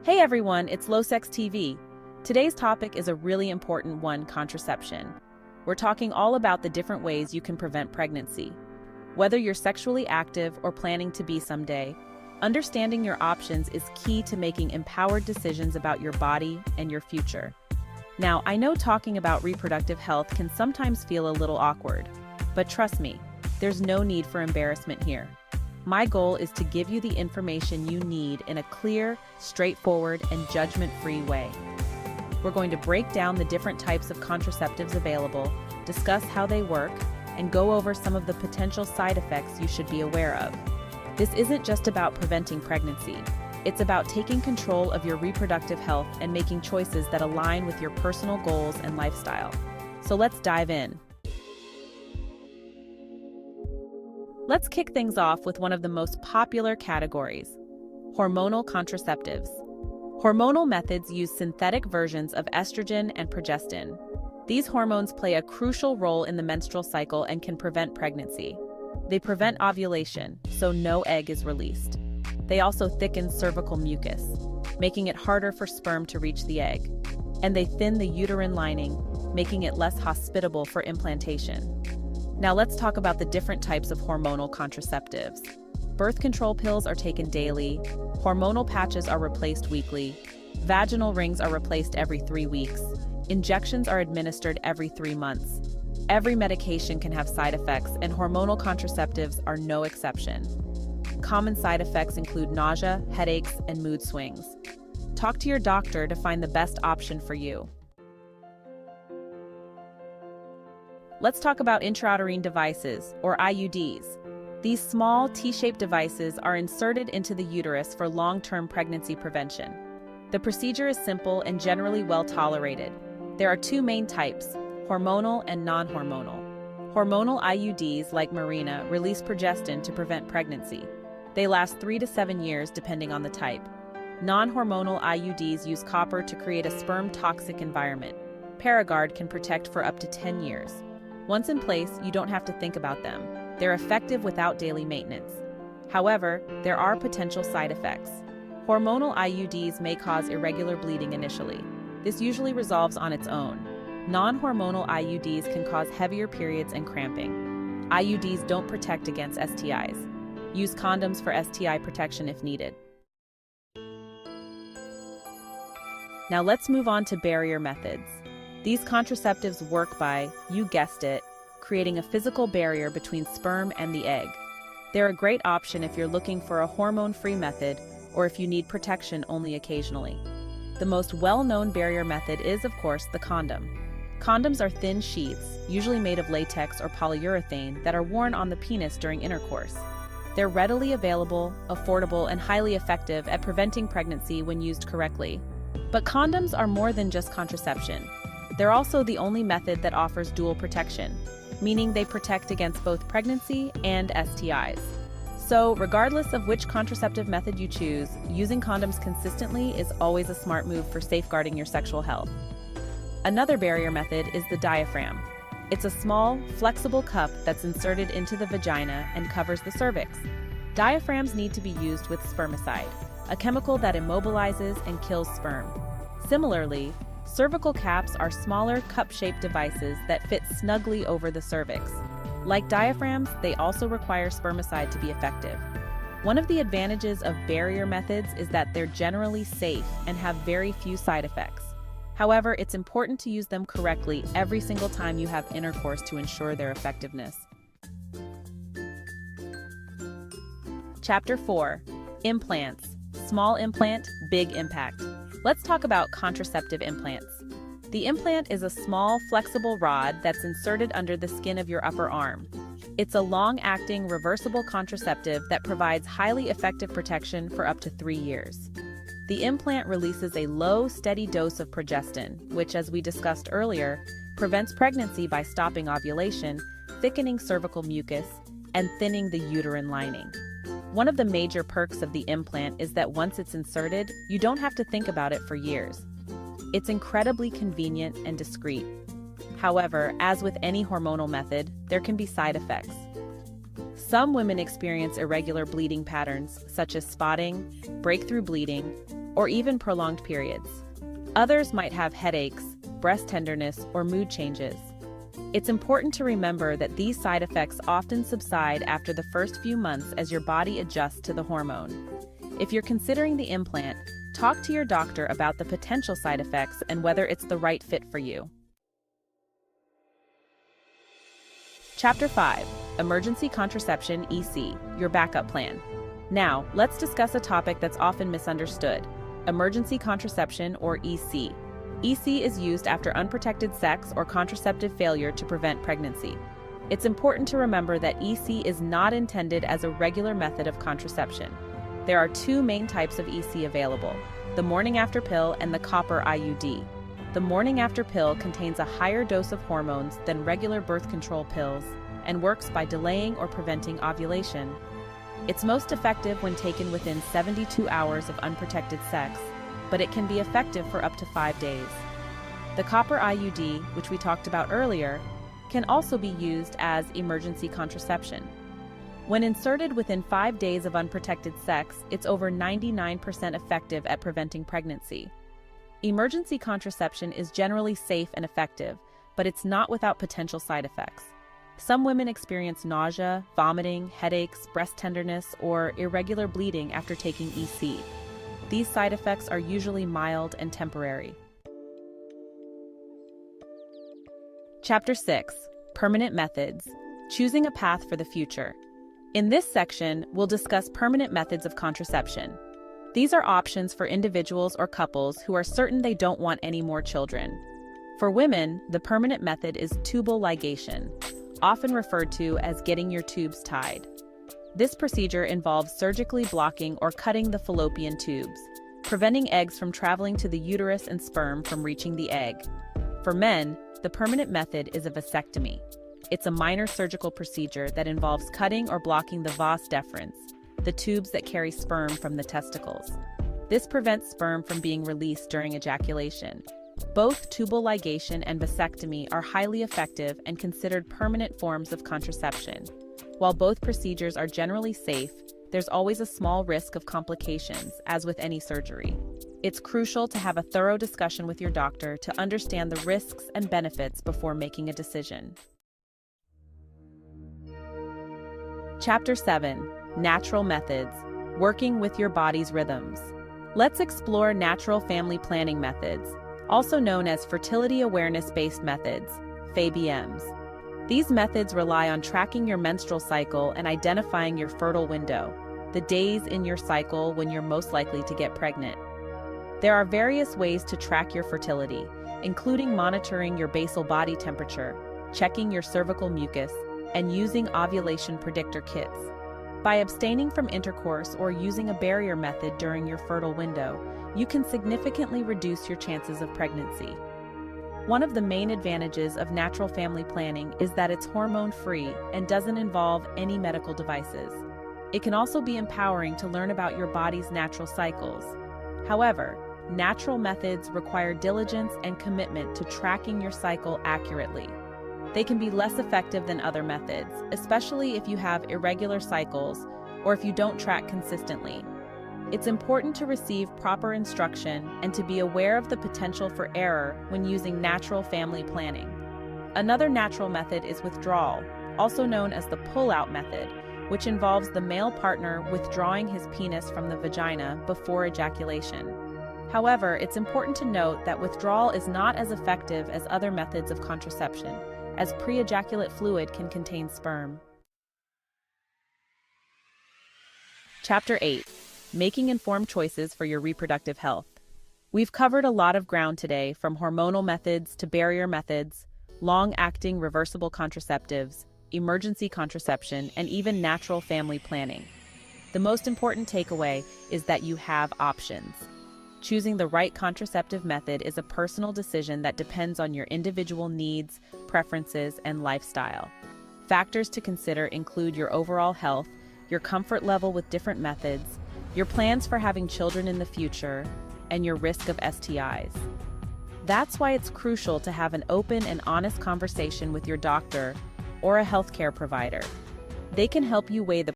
Hey everyone, it's LowSex TV. Today's topic is a really important one: contraception. We're talking all about the different ways you can prevent pregnancy. Whether you're sexually active or planning to be someday, understanding your options is key to making empowered decisions about your body and your future. Now, I know talking about reproductive health can sometimes feel a little awkward, but trust me, there's no need for embarrassment here. My goal is to give you the information you need in a clear, straightforward, and judgment-free way. We're going to break down the different types of contraceptives available, discuss how they work, and go over some of the potential side effects you should be aware of. This isn't just about preventing pregnancy. It's about taking control of your reproductive health and making choices that align with your personal goals and lifestyle. So let's dive in. Let's kick things off with one of the most popular categories: hormonal contraceptives. Hormonal methods use synthetic versions of estrogen and progestin. These hormones play a crucial role in the menstrual cycle and can prevent pregnancy. They prevent ovulation, so no egg is released. They also thicken cervical mucus, making it harder for sperm to reach the egg. And they thin the uterine lining, making it less hospitable for implantation. Now let's talk about the different types of hormonal contraceptives. Birth control pills are taken daily, hormonal patches are replaced weekly, vaginal rings are replaced every 3 weeks, injections are administered every 3 months. Every medication can have side effects, and hormonal contraceptives are no exception. Common side effects include nausea, headaches, and mood swings. Talk to your doctor to find the best option for you. Let's talk about intrauterine devices, or IUDs. These small, T-shaped devices are inserted into the uterus for long-term pregnancy prevention. The procedure is simple and generally well tolerated. There are 2 main types: hormonal and non-hormonal. Hormonal IUDs, like Mirena, release progestin to prevent pregnancy. They last 3 to 7 years depending on the type. Non-hormonal IUDs use copper to create a sperm-toxic environment. Paragard can protect for up to 10 years. Once in place, you don't have to think about them. They're effective without daily maintenance. However, there are potential side effects. Hormonal IUDs may cause irregular bleeding initially. This usually resolves on its own. Non-hormonal IUDs can cause heavier periods and cramping. IUDs don't protect against STIs. Use condoms for STI protection if needed. Now let's move on to barrier methods. These contraceptives work by, you guessed it, creating a physical barrier between sperm and the egg. They're a great option if you're looking for a hormone-free method or if you need protection only occasionally. The most well-known barrier method is, of course, the condom. Condoms are thin sheaths, usually made of latex or polyurethane, that are worn on the penis during intercourse. They're readily available, affordable, and highly effective at preventing pregnancy when used correctly. But condoms are more than just contraception. They're also the only method that offers dual protection, meaning they protect against both pregnancy and STIs. So, regardless of which contraceptive method you choose, using condoms consistently is always a smart move for safeguarding your sexual health. Another barrier method is the diaphragm. It's a small, flexible cup that's inserted into the vagina and covers the cervix. Diaphragms need to be used with spermicide, a chemical that immobilizes and kills sperm. Similarly, cervical caps are smaller, cup-shaped devices that fit snugly over the cervix. Like diaphragms, they also require spermicide to be effective. One of the advantages of barrier methods is that they're generally safe and have very few side effects. However, it's important to use them correctly every single time you have intercourse to ensure their effectiveness. Chapter 4. Implants. Small implant, big impact. Let's talk about contraceptive implants. The implant is a small, flexible rod that's inserted under the skin of your upper arm. It's a long-acting, reversible contraceptive that provides highly effective protection for up to 3 years. The implant releases a low, steady dose of progestin, which, as we discussed earlier, prevents pregnancy by stopping ovulation, thickening cervical mucus, and thinning the uterine lining. One of the major perks of the implant is that once it's inserted, you don't have to think about it for years. It's incredibly convenient and discreet. However, as with any hormonal method, there can be side effects. Some women experience irregular bleeding patterns, such as spotting, breakthrough bleeding, or even prolonged periods. Others might have headaches, breast tenderness, or mood changes. It's important to remember that these side effects often subside after the first few months as your body adjusts to the hormone. If you're considering the implant, talk to your doctor about the potential side effects and whether it's the right fit for you. Chapter 5. Emergency Contraception (EC), your backup plan. Now, let's discuss a topic that's often misunderstood: emergency contraception, or EC. EC is used after unprotected sex or contraceptive failure to prevent pregnancy. It's important to remember that EC is not intended as a regular method of contraception. There are two main types of EC available: the morning after pill and the copper IUD. The morning after pill contains a higher dose of hormones than regular birth control pills and works by delaying or preventing ovulation. It's most effective when taken within 72 hours of unprotected sex, but it can be effective for up to 5 days. The copper IUD, which we talked about earlier, can also be used as emergency contraception. When inserted within 5 days of unprotected sex, it's over 99% effective at preventing pregnancy. Emergency contraception is generally safe and effective, but it's not without potential side effects. Some women experience nausea, vomiting, headaches, breast tenderness, or irregular bleeding after taking EC. These side effects are usually mild and temporary. Chapter 6. Permanent Methods. Choosing a path for the future. In this section, we'll discuss permanent methods of contraception. These are options for individuals or couples who are certain they don't want any more children. For women, the permanent method is tubal ligation, often referred to as getting your tubes tied. This procedure involves surgically blocking or cutting the fallopian tubes, preventing eggs from traveling to the uterus and sperm from reaching the egg. For men, the permanent method is a vasectomy. It's a minor surgical procedure that involves cutting or blocking the vas deferens, the tubes that carry sperm from the testicles. This prevents sperm from being released during ejaculation. Both tubal ligation and vasectomy are highly effective and considered permanent forms of contraception. While both procedures are generally safe, there's always a small risk of complications, as with any surgery. It's crucial to have a thorough discussion with your doctor to understand the risks and benefits before making a decision. Chapter 7. Natural Methods. Working with your body's rhythms. Let's explore natural family planning methods, also known as fertility awareness-based methods, FABMs. These methods rely on tracking your menstrual cycle and identifying your fertile window, the days in your cycle when you're most likely to get pregnant. There are various ways to track your fertility, including monitoring your basal body temperature, checking your cervical mucus, and using ovulation predictor kits. By abstaining from intercourse or using a barrier method during your fertile window, you can significantly reduce your chances of pregnancy. One of the main advantages of natural family planning is that it's hormone-free and doesn't involve any medical devices. It can also be empowering to learn about your body's natural cycles. However, natural methods require diligence and commitment to tracking your cycle accurately. They can be less effective than other methods, especially if you have irregular cycles or if you don't track consistently. It's important to receive proper instruction and to be aware of the potential for error when using natural family planning. Another natural method is withdrawal, also known as the pull-out method, which involves the male partner withdrawing his penis from the vagina before ejaculation. However, it's important to note that withdrawal is not as effective as other methods of contraception, as pre-ejaculate fluid can contain sperm. Chapter 8. Making informed choices for your reproductive health. We've covered a lot of ground today, from hormonal methods to barrier methods, long-acting reversible contraceptives, emergency contraception, and even natural family planning. The most important takeaway is that you have options. Choosing the right contraceptive method is a personal decision that depends on your individual needs, preferences, and lifestyle. Factors to consider include your overall health, your comfort level with different methods, your plans for having children in the future, and your risk of STIs. That's why it's crucial to have an open and honest conversation with your doctor or a healthcare provider. They can help you weigh the